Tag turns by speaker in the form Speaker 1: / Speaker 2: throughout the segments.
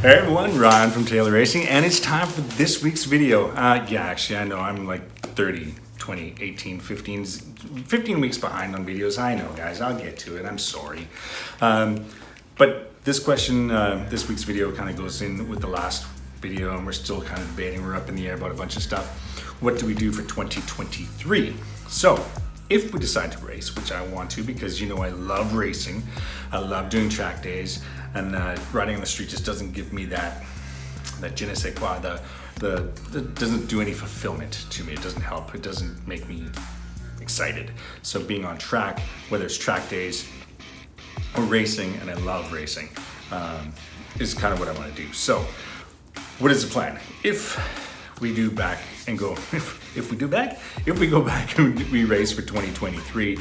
Speaker 1: Hey everyone, Ryan from Taylor Racing, and it's time for this week's video. Actually, I know I'm like 30, 20, 18, 15 weeks behind on videos. I know, guys, I'll get to it. I'm sorry. But this question, this week's video kind of goes in with the last video, and we're still kind of debating. We're up in the air about a bunch of stuff. What do we do for 2023? So, if we decide to race, which I want to because you know I love racing, I love doing track days, and riding on the street just doesn't give me that je ne sais quoi, the doesn't do any fulfillment to me. It doesn't help. It doesn't make me excited. So being on track, whether it's track days or racing, and I love racing, is kind of what I want to do. So what is the plan? If we do back and go, if we go back and we race for 2023,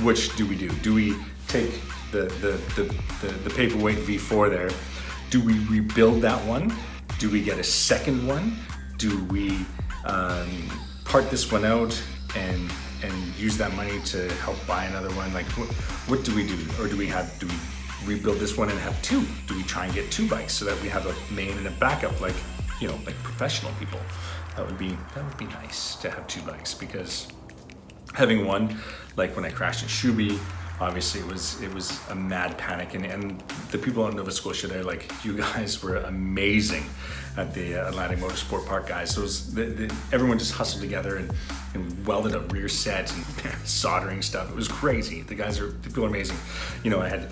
Speaker 1: which do we do? Do we take the paperweight V4 there? Do we rebuild that one? Do we get a second one? Do we part this one out and use that money to help buy another one? Like what do we do? Or do we rebuild this one and have two? Do we try and get two bikes so that we have a main and a backup, like professional people? That would be nice to have two bikes, because having one, like when I crashed in Shuby, obviously it was a mad panic, and the people in Nova Scotia there, like, you guys were amazing at the Atlantic Motorsport Park, guys. Everyone just hustled together and welded a rear set and soldering stuff. It was crazy. The people are amazing. I had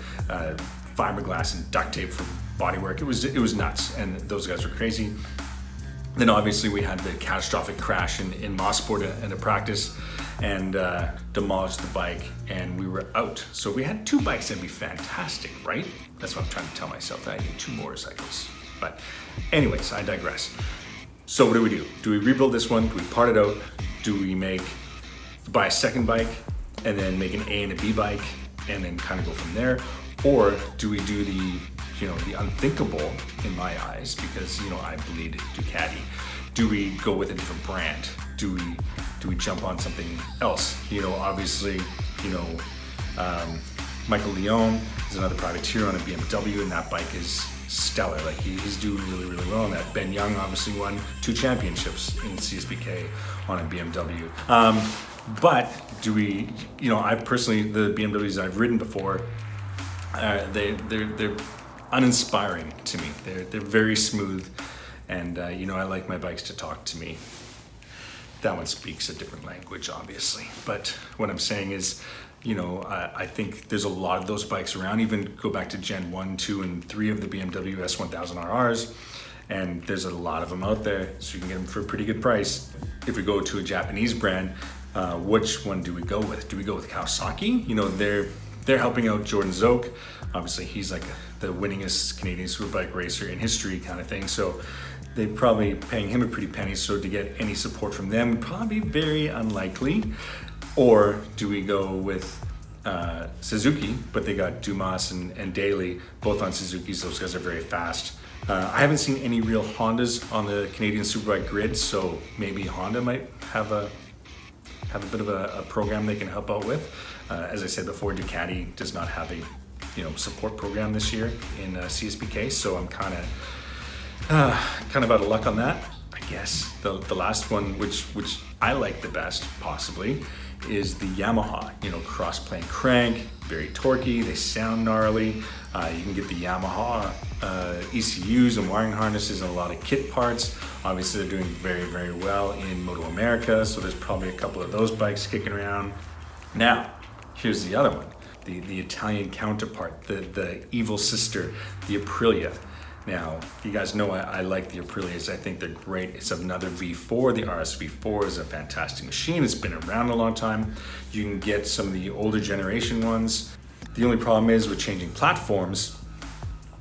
Speaker 1: fiberglass and duct tape for bodywork. It was nuts, and those guys were crazy. Then obviously we had the catastrophic crash in Mosport in a practice, and demolished the bike, and we were out. So we had two bikes. That'd be fantastic, right? That's what I'm trying to tell myself, that I need two motorcycles. But anyways, I digress. So what do? Do we rebuild this one? Do we part it out? Do we buy a second bike and then make an A and a B bike and then kind of go from there? Or do we do the unthinkable in my eyes, because I bleed Ducati? Do we go with a different brand? Do we jump on something else? Obviously, Michael Leone is another privateer on a BMW, and that bike is stellar. Like, he's doing really, really well on that. Ben Young obviously won 2 championships in CSBK on a BMW. But do we, I personally, the BMWs I've ridden before, they're uninspiring to me. They're very smooth, and I like my bikes to talk to me. That one speaks a different language, obviously. But what I'm saying is, I think there's a lot of those bikes around. Even go back to Gen 1, 2, and 3 of the BMW S1000RRs, and there's a lot of them out there, so you can get them for a pretty good price. If we go to a Japanese brand, which one do we go with? Do we go with Kawasaki? They're helping out Jordan Zoke. Obviously, he's like the winningest Canadian superbike racer in history, kind of thing. So they're probably paying him a pretty penny. So to get any support from them would probably be very unlikely. Or do we go with Suzuki? But they got Dumas and Daly, both on Suzukis. Those guys are very fast. I haven't seen any real Hondas on the Canadian superbike grid, so maybe Honda might have a bit of a program they can help out with. As I said before, Ducati does not have a support program this year in CSBK, so I'm kind of out of luck on that, I guess. The last one, which I like the best, possibly, is the Yamaha. Cross-plane crank, very torquey. They sound gnarly. You can get the Yamaha ECUs and wiring harnesses and a lot of kit parts. Obviously, they're doing very, very well in Moto America, so there's probably a couple of those bikes kicking around. Now, here's the other one. The Italian counterpart, the evil sister, the Aprilia. Now, you guys know I like the Aprilias. I think they're great. It's another V4. The RS-V4 is a fantastic machine. It's been around a long time. You can get some of the older generation ones. The only problem is with changing platforms,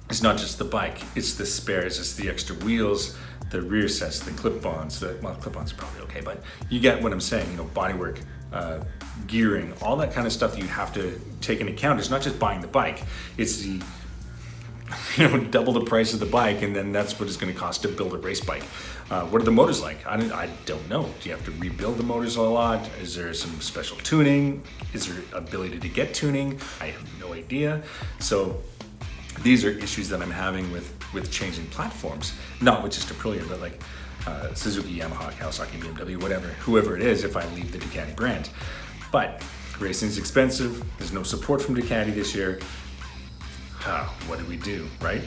Speaker 1: it's not just the bike, it's the spares, it's the extra wheels, the rear sets, the clip-ons. Clip-ons are probably okay, but you get what I'm saying. Bodywork, gearing, all that kind of stuff that you have to take into account. It's not just buying the bike, it's the double the price of the bike, and then that's what it's going to cost to build a race bike. What are the motors like? I don't know. Do you have to rebuild the motors a lot? Is there some special tuning? Is there ability to get tuning? I have no idea. So These are issues that I'm having with changing platforms, not with just Aprilia, but like Suzuki, Yamaha, Kawasaki, BMW, whatever, whoever it is, if I leave the Ducati brand. But racing is expensive. There's no support from Ducati this year. What do we do, right?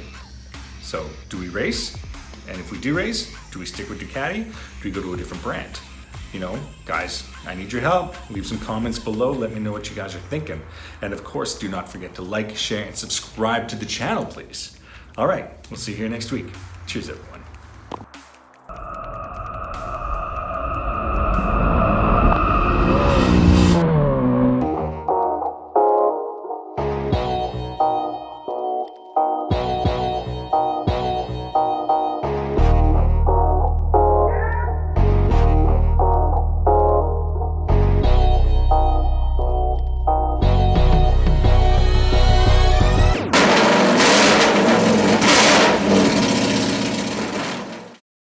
Speaker 1: So do we race? And if we do race, do we stick with Ducati? Do we go to a different brand? You know, guys, I need your help. Leave some comments below. Let me know what you guys are thinking. And of course, do not forget to like, share, and subscribe to the channel, please. All right, we'll see you here next week. Cheers, everyone.